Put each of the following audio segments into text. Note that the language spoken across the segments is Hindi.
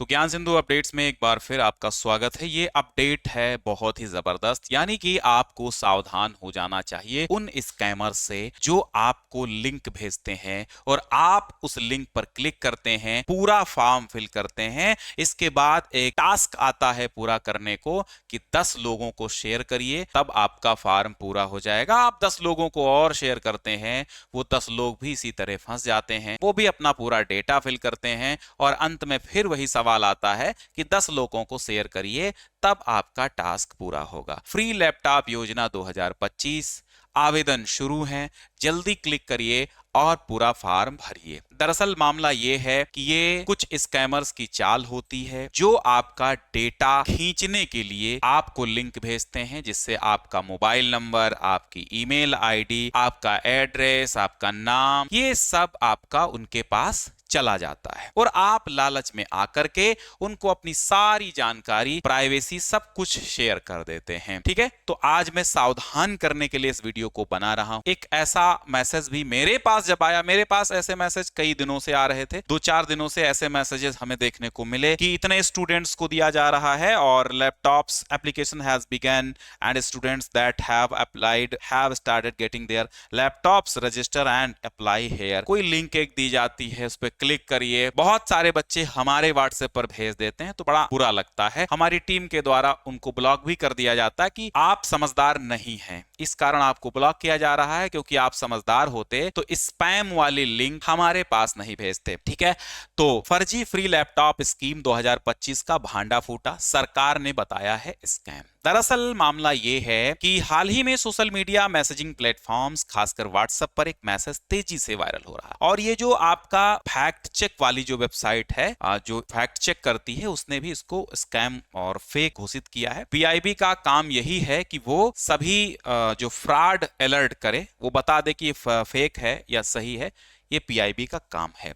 तो ज्ञान सिंधु अपडेट्स में एक बार फिर आपका स्वागत है। ये अपडेट है बहुत ही जबरदस्त, यानी कि आपको सावधान हो जाना चाहिए उन स्कैमर से जो आपको लिंक भेजते हैं और आप उस लिंक पर क्लिक करते हैं, पूरा फॉर्म फिल करते हैं। इसके बाद एक टास्क आता है पूरा करने को कि 10 लोगों को शेयर करिए, तब आपका फॉर्म पूरा हो जाएगा। आप 10 लोगों को और शेयर करते हैं, वो 10 लोग भी इसी तरह फंस जाते हैं, वो भी अपना पूरा डेटा फिल करते हैं और अंत में फिर वही सवाल आता है कि 10 लोगों को शेयर करिए, तब आपका टास्क पूरा होगा। फ्री लैपटॉप योजना 2025 आवेदन शुरू है, जल्दी क्लिक करिए और पूरा फॉर्म भरिए। दरअसल मामला ये है कि ये कुछ स्कैमर्स की चाल होती है जो आपका डेटा खींचने के लिए आपको लिंक भेजते हैं, जिससे आपका मोबाइल नंबर, आपकी ईमेल आईडी, आपका एड्रेस, आपका नाम, ये सब आपका उनके पास चला जाता है और आप लालच में आकर के उनको अपनी सारी जानकारी, प्राइवेसी, सब कुछ शेयर कर देते हैं। ठीक है, तो आज मैं सावधान करने के लिए इस वीडियो को बना रहा हूं। एक ऐसा मैसेज भी मेरे पास जब आया, मेरे पास ऐसे मैसेज कई दिनों से आ रहे थे, 2-4 दिनों से ऐसे मैसेजेस हमें देखने को मिले कि इतने स्टूडेंट्स को दिया जा रहा है और laptops application has begun and students that have applied have started getting their laptops register and apply here. कोई लिंक एक दी जाती है, उस पर क्लिक करिए। बहुत सारे बच्चे हमारे व्हाट्सएप पर भेज देते हैं, तो बड़ा बुरा लगता है। हमारी टीम के द्वारा उनको ब्लॉक भी कर दिया जाता है कि आप समझदार नहीं हैं, इस कारण आपको ब्लॉक किया जा रहा है, क्योंकि आप समझदार होते तो स्पैम वाली लिंक हमारे पास नहीं भेजते। ठीक है, तो फर्जी फ्री लैपटॉप स्कीम 2025 का भांडा फूटा, सरकार ने बताया है स्कैम। दरअसल मामला यह है कि हाल ही में सोशल मीडिया मैसेजिंग प्लेटफॉर्म्स, खासकर व्हाट्सएप पर एक मैसेज तेजी से वायरल हो रहा है और ये जो आपका फैक्ट चेक वाली जो वेबसाइट है, जो फैक्ट चेक करती है, उसने भी इसको स्कैम और फेक घोषित किया है। पीआईबी का काम यही है कि वो सभी जो फ्रॉड अलर्ट करे, वो बता दे कि ये फेक है या सही है। ये पीआईबी का काम है।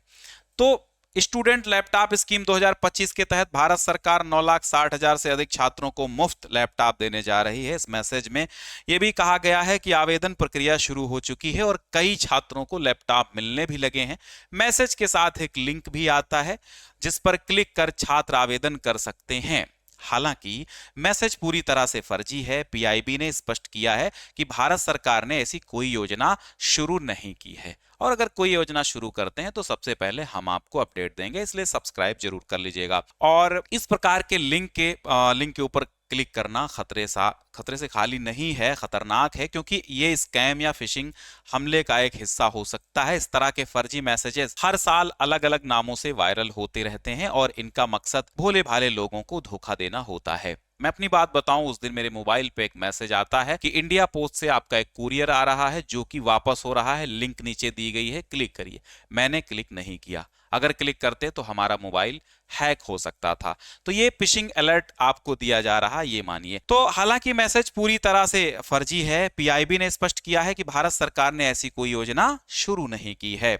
तो स्टूडेंट लैपटॉप स्कीम 2025 के तहत भारत सरकार 9,60,000 से अधिक छात्रों को मुफ्त लैपटॉप देने जा रही है। इस मैसेज में यह भी कहा गया है कि आवेदन प्रक्रिया शुरू हो चुकी है और कई छात्रों को लैपटॉप मिलने भी लगे हैं। मैसेज के साथ एक लिंक भी आता है जिस पर क्लिक कर छात्र आवेदन कर सकते हैं। हालांकि मैसेज पूरी तरह से फर्जी है। पीआईबी ने स्पष्ट किया है कि भारत सरकार ने ऐसी कोई योजना शुरू नहीं की है और अगर कोई योजना शुरू करते हैं तो सबसे पहले हम आपको अपडेट देंगे, इसलिए सब्सक्राइब जरूर कर लीजिएगा। और इस प्रकार के लिंक के ऊपर क्लिक करना खतरे से खाली नहीं है, खतरनाक है, क्योंकि ये स्कैम या फिशिंग हमले का एक हिस्सा हो सकता है। इस तरह के फर्जी मैसेजेस हर साल अलग अलग नामों से वायरल होते रहते हैं और इनका मकसद भोले भाले लोगों को धोखा देना होता है। मैं अपनी बात बताऊं, उस दिन मेरे मोबाइल पे एक मैसेज आता है कि इंडिया पोस्ट से आपका एक कुरियर आ रहा है जो कि वापस हो रहा है, लिंक नीचे दी गई है, क्लिक करिए। मैंने क्लिक नहीं किया, अगर क्लिक करते तो हमारा मोबाइल हैक हो सकता था। तो ये फिशिंग अलर्ट आपको दिया जा रहा है, ये मानिए। तो हालांकि मैसेज पूरी तरह से फर्जी है। पीआईबी ने स्पष्ट किया है कि भारत सरकार ने ऐसी कोई योजना शुरू नहीं की है।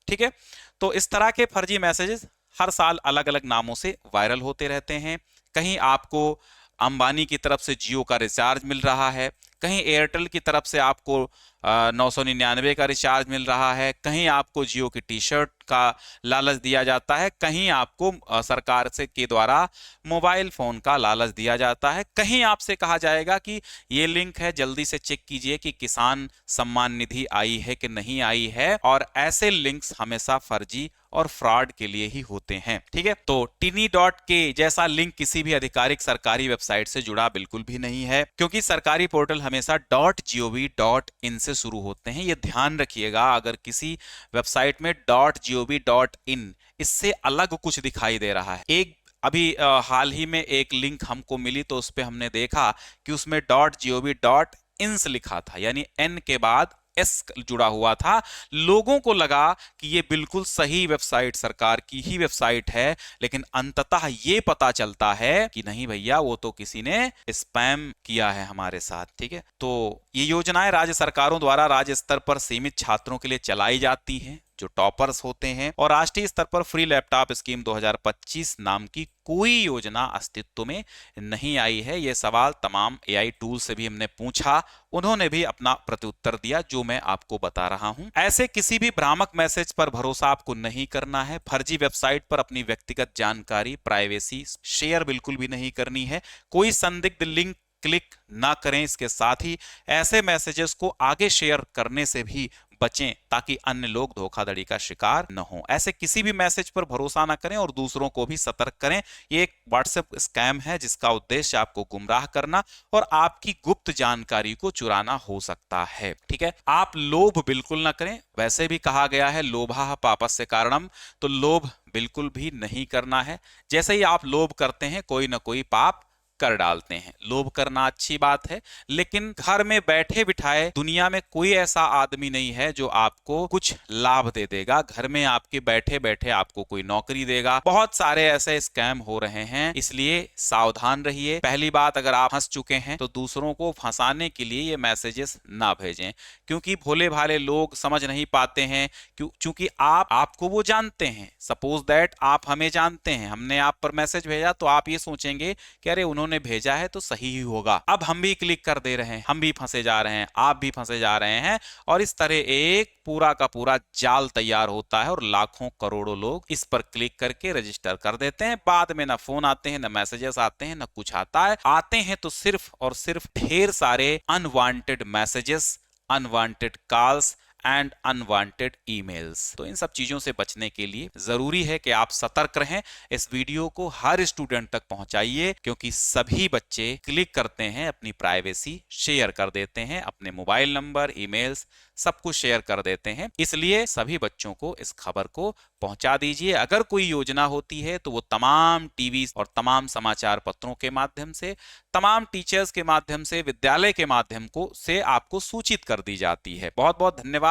ठीक है, तो इस तरह के फर्जी मैसेजेस हर साल अलग अलग नामों से वायरल होते रहते हैं। कहीं आपको अंबानी की तरफ से जियो का रिचार्ज मिल रहा है, कहीं एयरटेल की तरफ से आपको 999 का रिचार्ज मिल रहा है, कहीं आपको जियो की टी शर्ट का लालच दिया जाता है, कहीं आपको सरकार से के द्वारा मोबाइल फोन का लालच दिया जाता है, कहीं आपसे कहा जाएगा कि ये लिंक है, जल्दी से चेक कीजिए कि किसान सम्मान निधि आई है कि नहीं आई है। और ऐसे लिंक्स हमेशा फर्जी और फ्रॉड के लिए ही होते हैं। ठीक है, तो tini.k जैसा लिंक किसी भी आधिकारिक सरकारी वेबसाइट से जुड़ा बिल्कुल भी नहीं है, क्योंकि सरकारी पोर्टल हमेशा .gov.in से शुरू होते हैं। ये ध्यान रखिएगा, अगर किसी वेबसाइट में .gov.in इससे अलग कुछ दिखाई दे रहा है। एक अभी हाल ही में एक लिंक हमको मिली, तो उस पर हमने देखा कि उसमें .gov.in लिखा था, यानी n के बाद एस जुड़ा हुआ था। लोगों को लगा कि ये बिल्कुल सही वेबसाइट, सरकार की ही वेबसाइट है, लेकिन अंततः ये पता चलता है कि नहीं भैया, वो तो किसी ने स्पैम किया है हमारे साथ। ठीक है, तो ये योजनाएं राज्य सरकारों द्वारा राज्य स्तर पर सीमित छात्रों के लिए चलाई जाती हैं। जो टॉपर्स होते हैं। और राष्ट्रीय स्तर पर फ्री लैपटॉप स्कीम 2025 नाम की कोई योजना अस्तित्व में नहीं आई है। ये सवाल तमाम एआई टूल से भी हमने पूछा, उन्होंने भी अपना प्रत्युत्तर दिया जो मैं आपको बता रहा हूं। ऐसे किसी भी भ्रामक मैसेज पर भरोसा आपको नहीं करना है। फर्जी वेबसाइट पर अपनी व्यक्तिगत जानकारी, प्राइवेसी शेयर बिल्कुल भी नहीं करनी है। कोई संदिग्ध लिंक क्लिक ना करें। इसके साथ ही ऐसे मैसेजेस को आगे शेयर करने से भी बचें ताकि अन्य लोग धोखाधड़ी का शिकार न हो। ऐसे किसी भी मैसेज पर भरोसा ना करें और दूसरों को भी सतर्क करें। ये एक व्हाट्सएप स्कैम है जिसका उद्देश्य आपको गुमराह करना और आपकी गुप्त जानकारी को चुराना हो सकता है। ठीक है, आप लोभ बिल्कुल ना करें। वैसे भी कहा गया है लोभः पापस्य कारणम, तो लोभ बिल्कुल भी नहीं करना है। जैसे ही आप लोभ करते हैं कोई ना कोई पाप कर डालते हैं। लोभ करना अच्छी बात है, लेकिन घर में बैठे बिठाए दुनिया में कोई ऐसा आदमी नहीं है जो आपको कुछ लाभ दे देगा। घर में आपके बैठे बैठे आपको कोई नौकरी देगा। बहुत सारे ऐसे स्कैम हो रहे हैं, इसलिए सावधान रहिए। पहली बात, अगर आप फंस चुके हैं तो दूसरों को फंसाने के लिए ये मैसेजेस ना भेजें, क्योंकि भोले भाले लोग समझ नहीं पाते हैं। क्योंकि आपको वो जानते हैं। सपोज दैट आप हमें जानते हैं, हमने आप पर मैसेज भेजा तो आप ये सोचेंगे कि अरे उन्होंने भेजा है तो सही ही होगा। अब हम भी क्लिक कर दे रहे हैं, हम भी फंसे जा रहे हैं, आप भी फंसे जा रहे हैं, और इस तरह एक पूरा का पूरा जाल तैयार होता है और लाखों करोड़ों लोग इस पर क्लिक करके रजिस्टर कर देते हैं। बाद में ना फोन आते हैं, ना मैसेजेस आते हैं, ना कुछ आता है। आते हैं तो सिर्फ और सिर्फ ढेर सारे unwanted messages, unwanted calls and unwanted emails. तो इन सब चीजों से बचने के लिए जरूरी है कि आप सतर्क रहें। इस वीडियो को हर स्टूडेंट तक पहुंचाइए, क्योंकि सभी बच्चे क्लिक करते हैं, अपनी प्राइवेसी शेयर कर देते हैं, अपने मोबाइल नंबर, ईमेल्स सब कुछ शेयर कर देते हैं। इसलिए सभी बच्चों को इस खबर को पहुंचा दीजिए। अगर कोई योजना होती है तो वो तमाम टीवी और तमाम समाचार पत्रों के माध्यम से, तमाम टीचर्स के माध्यम से, विद्यालय के माध्यम से आपको सूचित कर दी जाती है। बहुत बहुत धन्यवाद।